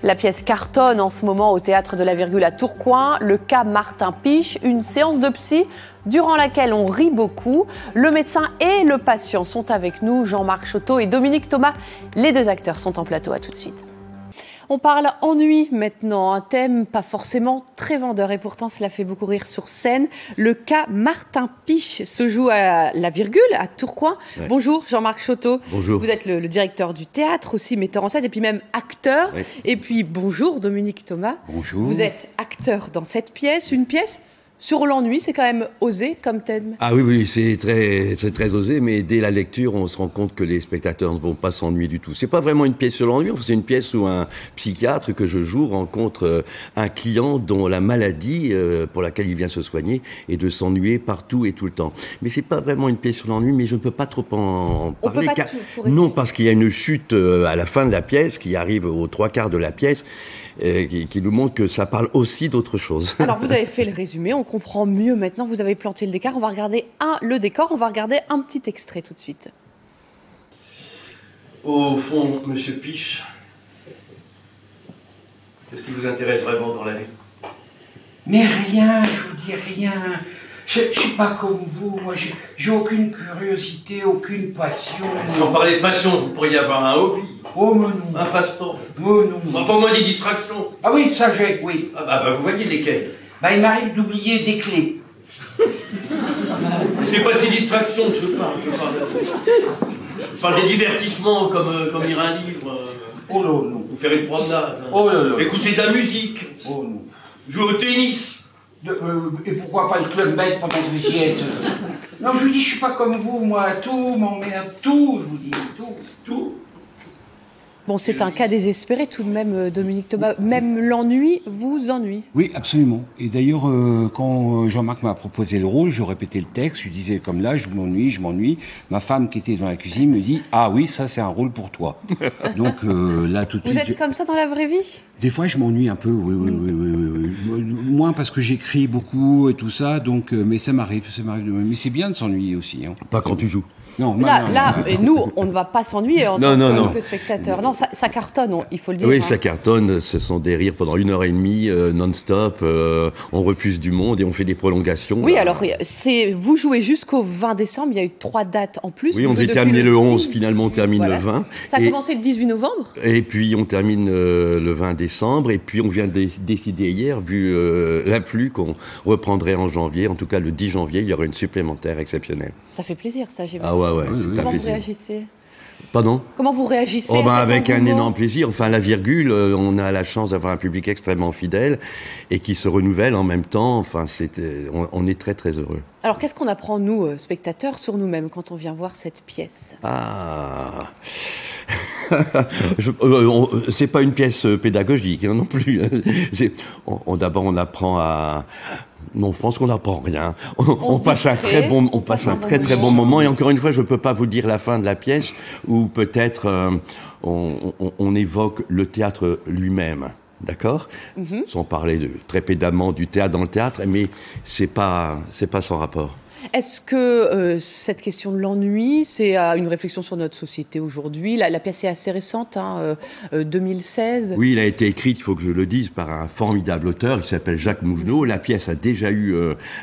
La pièce cartonne en ce moment au Théâtre de la Virgule à Tourcoing. Le cas Martin Piche, une séance de psy durant laquelle on rit beaucoup. Le médecin et le patient sont avec nous. Jean-Marc Choteau et Dominique Thomas, les deux acteurs sont en plateau. À tout de suite. On parle ennui maintenant, un thème pas forcément très vendeur et pourtant cela fait beaucoup rire sur scène. Le cas Martin Piche se joue à la Virgule, à Tourcoing. Ouais. Bonjour Jean-Marc Choteau. Bonjour. Vous êtes le directeur du théâtre, aussi metteur en scène et puis même acteur. Ouais. Et puis bonjour Dominique Thomas. Bonjour. Vous êtes acteur dans cette pièce, une pièce sur l'ennui, c'est quand même osé comme thème. Ah oui, c'est très osé, mais dès la lecture, on se rend compte que les spectateurs ne vont pas s'ennuyer du tout. C'est pas vraiment une pièce sur l'ennui, c'est une pièce où un psychiatre que je joue rencontre un client dont la maladie pour laquelle il vient se soigner est de s'ennuyer partout et tout le temps. Mais c'est pas vraiment une pièce sur l'ennui, mais je ne peux pas trop en parler. Non, parce qu'il y a une chute à la fin de la pièce qui arrive aux 3/4 de la pièce. Qui nous montre que ça parle aussi d'autre chose. Alors vous avez fait le résumé, on comprend mieux maintenant, vous avez planté le décor, on va regarder le décor, on va regarder un petit extrait tout de suite. Au fond, monsieur Piche, qu'est-ce qui vous intéresse vraiment dans la vie? Mais rien, je vous dis rien. Je suis pas comme vous, moi j'ai aucune curiosité, aucune passion. Sans parler de passion, vous pourriez avoir un hobby. Oh mais non. Un passe-temps. Oh non. Enfin, au moins des distractions. Ah oui, ça j'ai, oui. Ah bah vous voyez lesquelles? Il m'arrive d'oublier des clés. C'est pas de ces distractions que je parle. Je parle des divertissements comme lire un livre. Oh non, non. Ou faire une promenade. Oh là là. Écouter de la musique. Oh non. Jouer au tennis. Et pourquoi pas le club bête pendant que vous y êtes? Non, je vous dis, je suis pas comme vous, moi, tout m'emmerde, tout, je vous dis, tout. Bon, c'est un cas désespéré tout de même, Dominique Thomas. Même l'ennui vous ennuie. Oui, absolument. Et d'ailleurs, quand Jean-Marc m'a proposé le rôle, je répétais le texte, je disais comme là, je m'ennuie. Ma femme qui était dans la cuisine me dit « Ah oui, ça c'est un rôle pour toi ». Donc là, tout de suite... Vous êtes comme ça dans la vraie vie? Des fois, je m'ennuie un peu, oui. Moins parce que j'écris beaucoup et tout ça, donc, mais ça m'arrive. Mais c'est bien de s'ennuyer aussi. Hein. Pas quand tu joues. Non, et nous, on ne va pas s'ennuyer en tant que spectateur. Non, ça cartonne, il faut le dire. Oui, ça cartonne. Ce sont des rires pendant 1h30, non-stop. On refuse du monde et on fait des prolongations. Oui, alors, vous jouez jusqu'au 20 décembre. Il y a eu 3 dates en plus. Oui, on devait terminer le 11, finalement on termine le 20. Ça a commencé le 18 novembre. Et puis on termine le 20 décembre. Et puis on vient de décider hier, vu l'afflux, qu'on reprendrait en janvier. En tout cas, le 10 janvier, il y aura une supplémentaire exceptionnelle. Ça fait plaisir, ça, j'ai Ah ouais, c'est un Comment plaisir. vous réagissez? Pardon? Comment vous réagissez avec un énorme plaisir. Enfin, la Virgule, on a la chance d'avoir un public extrêmement fidèle et qui se renouvelle en même temps. Enfin, on est très, très heureux. Alors, qu'est-ce qu'on apprend, nous, spectateurs, sur nous-mêmes quand on vient voir cette pièce? C'est pas une pièce pédagogique non plus. D'abord, on apprend à... Non, je pense qu'on n'apprend rien. On passe un très bon moment. Et encore une fois, je ne peux pas vous dire la fin de la pièce, où peut-être on évoque le théâtre lui-même. D'accord? Sans parler très pédamment du théâtre dans le théâtre, mais c'est pas sans rapport. Est-ce que cette question de l'ennui, c'est une réflexion sur notre société aujourd'hui? La pièce est assez récente, 2016. Oui, il a été écrite, il faut que je le dise, par un formidable auteur qui s'appelle Jacques Mougenot. La pièce a déjà eu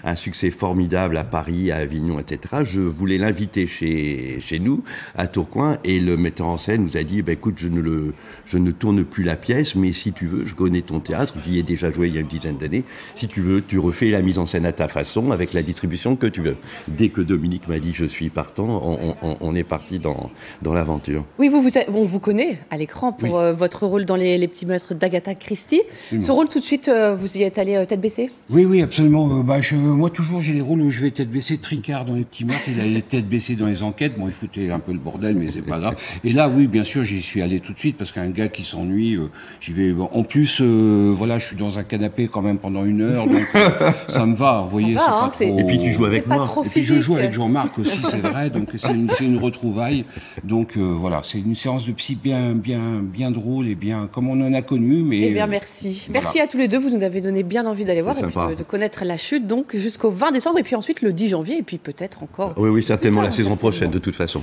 un succès formidable à Paris, à Avignon, etc. Je voulais l'inviter chez nous, à Tourcoing, et le metteur en scène nous a dit écoute, je ne tourne plus la pièce, mais si tu veux, je connais ton théâtre, j'y ai déjà joué il y a une dizaine d'années. Si tu veux, tu refais la mise en scène à ta façon, avec la distribution que tu veux. Dès que Dominique m'a dit je suis partant, on est parti dans l'aventure. Oui, on vous connaît à l'écran pour votre rôle dans les petits meurtres d'Agatha Christie. Absolument. Ce rôle, tout de suite, vous y êtes allé tête baissée? Oui, absolument. Moi, toujours, j'ai des rôles où je vais tête baissée. Tricard dans les petits meurtres, il allait tête baissée dans les enquêtes. Bon, il foutait un peu le bordel, mais c'est pas grave. Et là, oui, bien sûr, j'y suis allé tout de suite, parce qu'un gars qui s'ennuie, j'y vais... En plus, je suis dans un canapé quand même pendant 1 heure, donc ça me va, vous voyez, c'est pas trop... Et puis tu joues avec moi. Et puis je joue avec Jean-Marc aussi, c'est vrai, donc c'est une retrouvaille. Donc voilà, c'est une séance de psy bien drôle et bien comme on en a connu. Mais eh bien, merci. Voilà. Merci à tous les deux, vous nous avez donné bien envie d'aller voir et puis de connaître la chute, donc jusqu'au 20 décembre, et puis ensuite le 10 janvier, et puis peut-être encore... Oui, certainement la saison prochaine, de toute façon.